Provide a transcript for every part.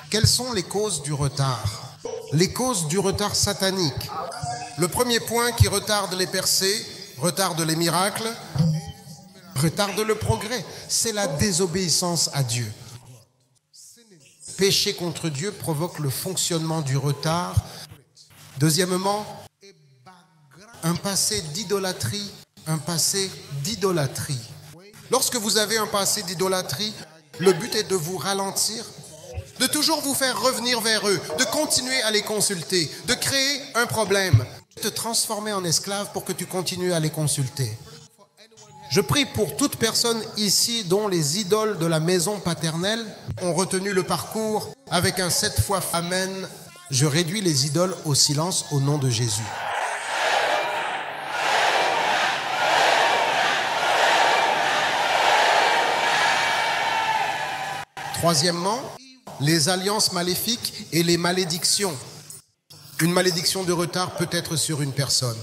Quelles sont les causes du retard? Les causes du retard satanique. Le premier point qui retarde les percées, retarde les miracles, retarde le progrès, c'est la désobéissance à Dieu. Pécher contre Dieu provoque le fonctionnement du retard. Deuxièmement, un passé d'idolâtrie, un passé d'idolâtrie. Lorsque vous avez un passé d'idolâtrie, le but est de vous ralentir, de toujours vous faire revenir vers eux, de continuer à les consulter, de créer un problème, de te transformer en esclave pour que tu continues à les consulter. Je prie pour toute personne ici dont les idoles de la maison paternelle ont retenu le parcours avec un 7 fois Amen. Je réduis les idoles au silence au nom de Jésus. Troisièmement, les alliances maléfiques et les malédictions. Une malédiction de retard peut être sur une personne.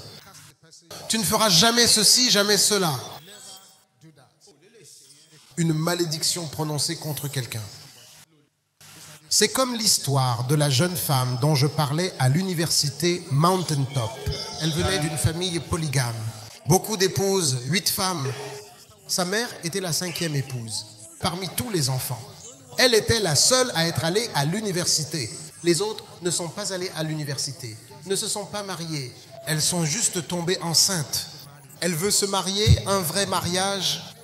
Tu ne feras jamais ceci, jamais cela. Une malédiction prononcée contre quelqu'un. C'est comme l'histoire de la jeune femme dont je parlais à l'université Mountain Top. Elle venait d'une famille polygame. Beaucoup d'épouses, 8 femmes. Sa mère était la 5e épouse, parmi tous les enfants. Elle était la seule à être allée à l'université. Les autres ne sont pas allés à l'université, ne se sont pas mariées. Elles sont juste tombées enceintes. Elle veut se marier, un vrai mariage.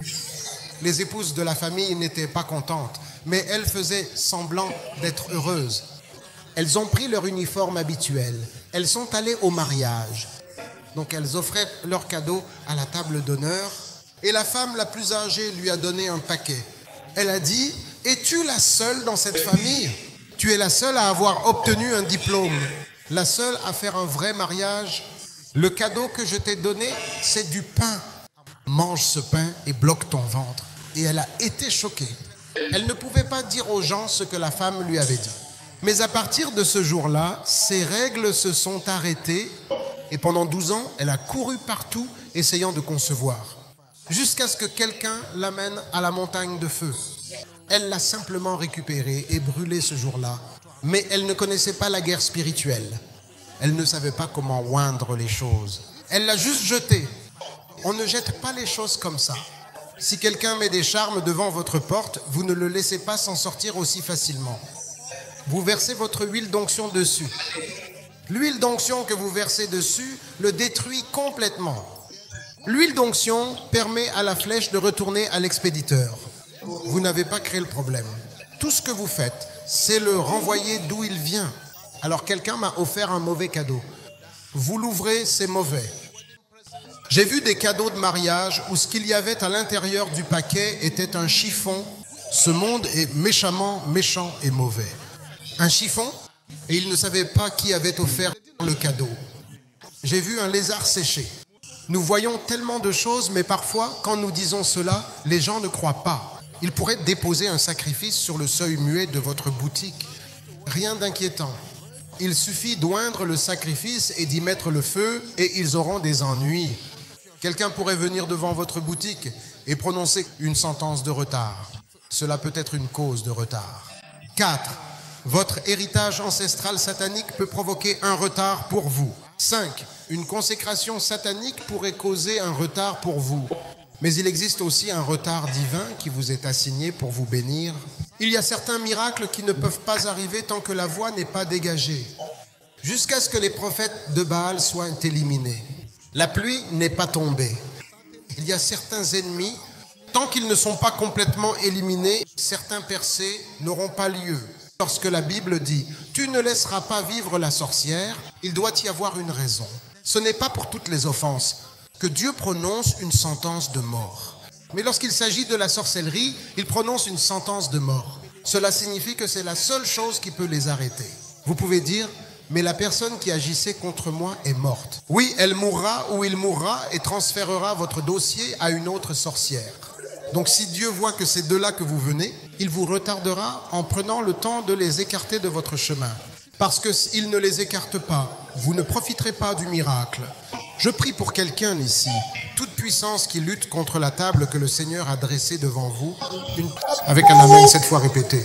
Les épouses de la famille n'étaient pas contentes, mais elles faisaient semblant d'être heureuses. Elles ont pris leur uniforme habituel. Elles sont allées au mariage. Donc elles offraient leurs cadeaux à la table d'honneur. Et la femme la plus âgée lui a donné un paquet. Elle a dit: « Es-tu la seule dans cette famille? Tu es la seule à avoir obtenu un diplôme, la seule à faire un vrai mariage. Le cadeau que je t'ai donné, c'est du pain. Mange ce pain et bloque ton ventre. » Et elle a été choquée. Elle ne pouvait pas dire aux gens ce que la femme lui avait dit. Mais à partir de ce jour-là, ses règles se sont arrêtées et pendant 12 ans, elle a couru partout essayant de concevoir. Jusqu'à ce que quelqu'un l'amène à la montagne de feu. Elle l'a simplement récupéré et brûlé ce jour-là. Mais elle ne connaissait pas la guerre spirituelle. Elle ne savait pas comment oindre les choses. Elle l'a juste jeté. On ne jette pas les choses comme ça. Si quelqu'un met des charmes devant votre porte, vous ne le laissez pas s'en sortir aussi facilement. Vous versez votre huile d'onction dessus. L'huile d'onction que vous versez dessus le détruit complètement. L'huile d'onction permet à la flèche de retourner à l'expéditeur. Vous n'avez pas créé le problème. Tout ce que vous faites, c'est le renvoyer d'où il vient. Alors quelqu'un m'a offert un mauvais cadeau. Vous l'ouvrez, c'est mauvais. J'ai vu des cadeaux de mariage où ce qu'il y avait à l'intérieur du paquet était un chiffon. Ce monde est méchamment méchant et mauvais. Un chiffon, et il ne savait pas qui avait offert le cadeau. J'ai vu un lézard séché. Nous voyons tellement de choses, mais parfois, quand nous disons cela, les gens ne croient pas. Ils pourraient déposer un sacrifice sur le seuil muet de votre boutique. Rien d'inquiétant. Il suffit d'oindre le sacrifice et d'y mettre le feu et ils auront des ennuis. Quelqu'un pourrait venir devant votre boutique et prononcer une sentence de retard. Cela peut être une cause de retard. 4. Votre héritage ancestral satanique peut provoquer un retard pour vous. 5. Une consécration satanique pourrait causer un retard pour vous. Mais il existe aussi un retard divin qui vous est assigné pour vous bénir. Il y a certains miracles qui ne peuvent pas arriver tant que la voie n'est pas dégagée. Jusqu'à ce que les prophètes de Baal soient éliminés. La pluie n'est pas tombée. Il y a certains ennemis, tant qu'ils ne sont pas complètement éliminés, certains percées n'auront pas lieu. Lorsque la Bible dit « Tu ne laisseras pas vivre la sorcière », il doit y avoir une raison. Ce n'est pas pour toutes les offenses que Dieu prononce une sentence de mort. Mais lorsqu'il s'agit de la sorcellerie, il prononce une sentence de mort. Cela signifie que c'est la seule chose qui peut les arrêter. Vous pouvez dire « Mais la personne qui agissait contre moi est morte. » Oui, elle mourra ou il mourra et transférera votre dossier à une autre sorcière. Donc si Dieu voit que c'est de là que vous venez, il vous retardera en prenant le temps de les écarter de votre chemin. Parce que s'il ne les écarte pas, vous ne profiterez pas du miracle. Je prie pour quelqu'un ici, toute puissance qui lutte contre la table que le Seigneur a dressée devant vous, avec un amen 7 fois répété.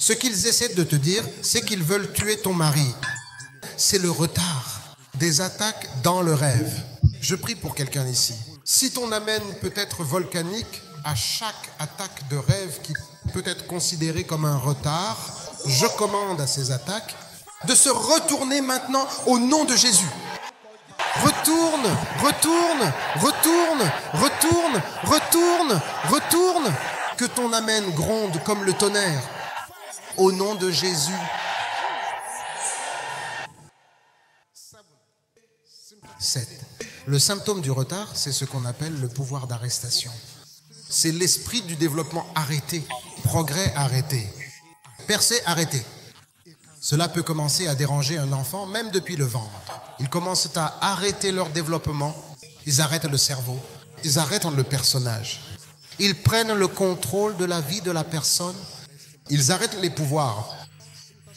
Ce qu'ils essaient de te dire, c'est qu'ils veulent tuer ton mari. C'est le retard des attaques dans le rêve. Je prie pour quelqu'un ici. Si ton amen peut être volcanique, à chaque attaque de rêve qui peut être considérée comme un retard, je commande à ces attaques de se retourner maintenant au nom de Jésus. Retourne, retourne, retourne, retourne, retourne, retourne. Que ton amen gronde comme le tonnerre. Au nom de Jésus. 7. Le symptôme du retard, c'est ce qu'on appelle le pouvoir d'arrestation. C'est l'esprit du développement arrêté, progrès arrêté, percée arrêté. Cela peut commencer à déranger un enfant, même depuis le ventre. Ils commencent à arrêter leur développement, ils arrêtent le cerveau, ils arrêtent le personnage. Ils prennent le contrôle de la vie de la personne, ils arrêtent les pouvoirs.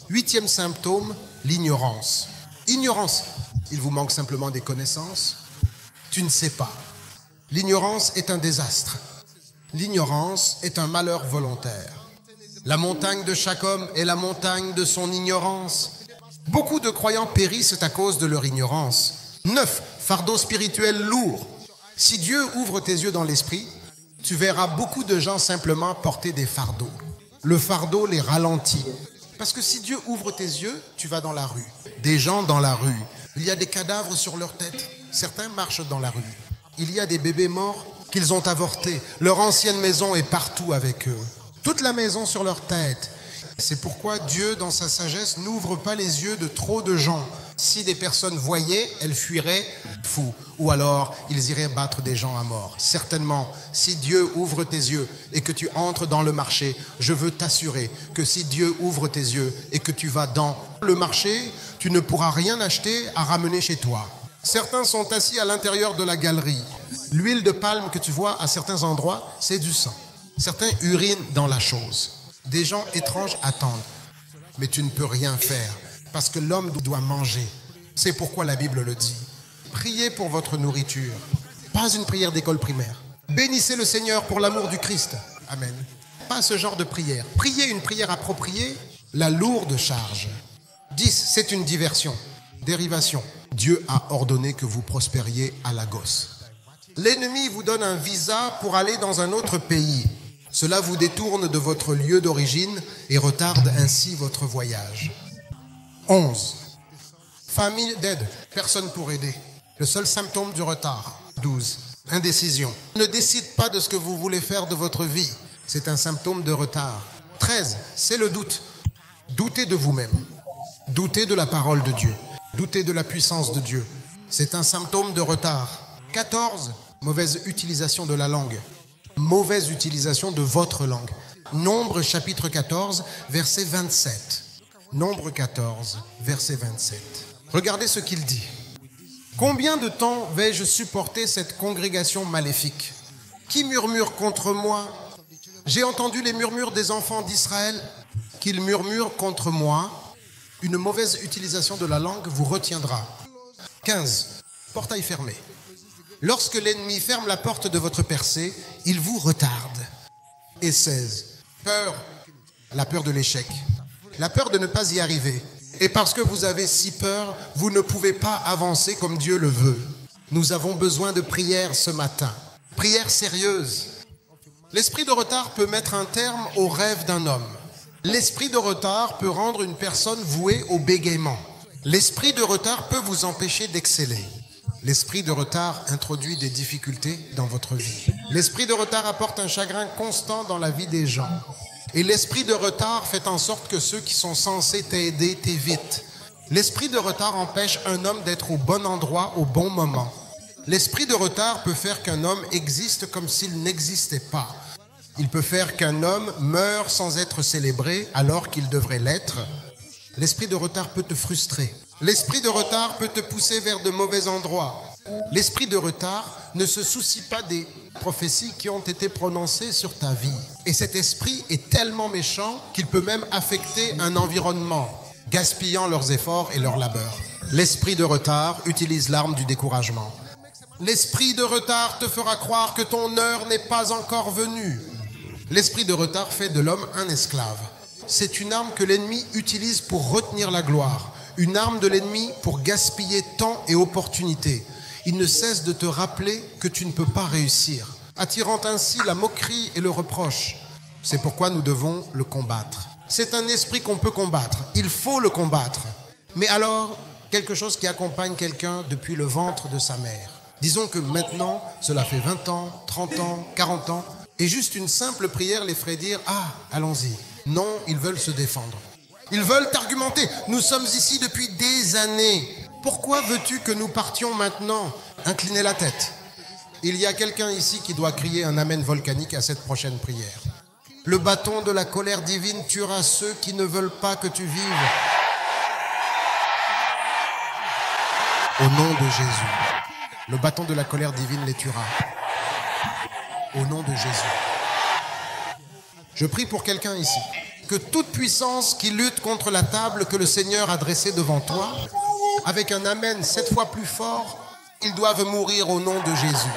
8e symptôme, l'ignorance. Ignorance, il vous manque simplement des connaissances, tu ne sais pas. L'ignorance est un désastre. L'ignorance est un malheur volontaire. La montagne de chaque homme est la montagne de son ignorance. Beaucoup de croyants périssent à cause de leur ignorance. 9. Fardeau spirituel lourd. Si Dieu ouvre tes yeux dans l'esprit, tu verras beaucoup de gens simplement porter des fardeaux. Le fardeau les ralentit. Parce que si Dieu ouvre tes yeux, tu vas dans la rue. Des gens dans la rue. Il y a des cadavres sur leur tête. Certains marchent dans la rue. Il y a des bébés morts qu'ils ont avortés. Leur ancienne maison est partout avec eux. Toute la maison sur leur tête. C'est pourquoi Dieu, dans sa sagesse, n'ouvre pas les yeux de trop de gens. Si des personnes voyaient, elles fuiraient fous. Ou alors, ils iraient battre des gens à mort. Certainement, si Dieu ouvre tes yeux et que tu entres dans le marché, je veux t'assurer que si Dieu ouvre tes yeux et que tu vas dans le marché, tu ne pourras rien acheter à ramener chez toi. Certains sont assis à l'intérieur de la galerie. L'huile de palme que tu vois à certains endroits, c'est du sang. Certains urinent dans la chose. Des gens étranges attendent. Mais tu ne peux rien faire parce que l'homme doit manger. C'est pourquoi la Bible le dit. Priez pour votre nourriture. Pas une prière d'école primaire. Bénissez le Seigneur pour l'amour du Christ. Amen. Pas ce genre de prière. Priez une prière appropriée, la lourde charge. 10. C'est une diversion. Dérivation. Dieu a ordonné que vous prospériez à la gosse. L'ennemi vous donne un visa pour aller dans un autre pays. Cela vous détourne de votre lieu d'origine et retarde ainsi votre voyage. 11. Famille d'aide. Personne pour aider. Le seul symptôme du retard. 12. Indécision. Ne décide pas de ce que vous voulez faire de votre vie. C'est un symptôme de retard. 13. C'est le doute. Doutez de vous-même. Doutez de la parole de Dieu. Doutez de la puissance de Dieu. C'est un symptôme de retard. 14. Mauvaise utilisation de la langue. Mauvaise utilisation de votre langue. Nombre chapitre 14, verset 27. Nombre 14, verset 27. Regardez ce qu'il dit. Combien de temps vais-je supporter cette congrégation maléfique qui murmure contre moi? J'ai entendu les murmures des enfants d'Israël qu'ils murmurent contre moi. Une mauvaise utilisation de la langue vous retiendra. 15. Portail fermé. Lorsque l'ennemi ferme la porte de votre percée, il vous retarde. Et 16. Peur. La peur de l'échec. La peur de ne pas y arriver. Et parce que vous avez si peur, vous ne pouvez pas avancer comme Dieu le veut. Nous avons besoin de prière ce matin. Prière sérieuse. L'esprit de retard peut mettre un terme au rêve d'un homme. L'esprit de retard peut rendre une personne vouée au bégaiement. L'esprit de retard peut vous empêcher d'exceller. L'esprit de retard introduit des difficultés dans votre vie. L'esprit de retard apporte un chagrin constant dans la vie des gens. Et l'esprit de retard fait en sorte que ceux qui sont censés t'aider t'évitent. L'esprit de retard empêche un homme d'être au bon endroit au bon moment. L'esprit de retard peut faire qu'un homme existe comme s'il n'existait pas. Il peut faire qu'un homme meure sans être célébré alors qu'il devrait l'être. L'esprit de retard peut te frustrer. L'esprit de retard peut te pousser vers de mauvais endroits. L'esprit de retard ne se soucie pas des prophéties qui ont été prononcées sur ta vie. Et cet esprit est tellement méchant qu'il peut même affecter un environnement, gaspillant leurs efforts et leurs labeurs. L'esprit de retard utilise l'arme du découragement. L'esprit de retard te fera croire que ton heure n'est pas encore venue. L'esprit de retard fait de l'homme un esclave. C'est une arme que l'ennemi utilise pour retenir la gloire. Une arme de l'ennemi pour gaspiller temps et opportunités. Il ne cesse de te rappeler que tu ne peux pas réussir, attirant ainsi la moquerie et le reproche. C'est pourquoi nous devons le combattre. C'est un esprit qu'on peut combattre. Il faut le combattre. Mais alors, quelque chose qui accompagne quelqu'un depuis le ventre de sa mère. Disons que maintenant, cela fait 20 ans, 30 ans, 40 ans, et juste une simple prière les ferait dire « Ah, allons-y ». Non, ils veulent se défendre. Ils veulent t'argumenter. Nous sommes ici depuis des années. Pourquoi veux-tu que nous partions maintenant? Inclinez la tête. Il y a quelqu'un ici qui doit crier un amen volcanique à cette prochaine prière. Le bâton de la colère divine tuera ceux qui ne veulent pas que tu vives. Au nom de Jésus. Le bâton de la colère divine les tuera. Au nom de Jésus. Je prie pour quelqu'un ici. Que toute puissance qui lutte contre la table que le Seigneur a dressée devant toi, avec un amen 7 fois plus fort, ils doivent mourir au nom de Jésus.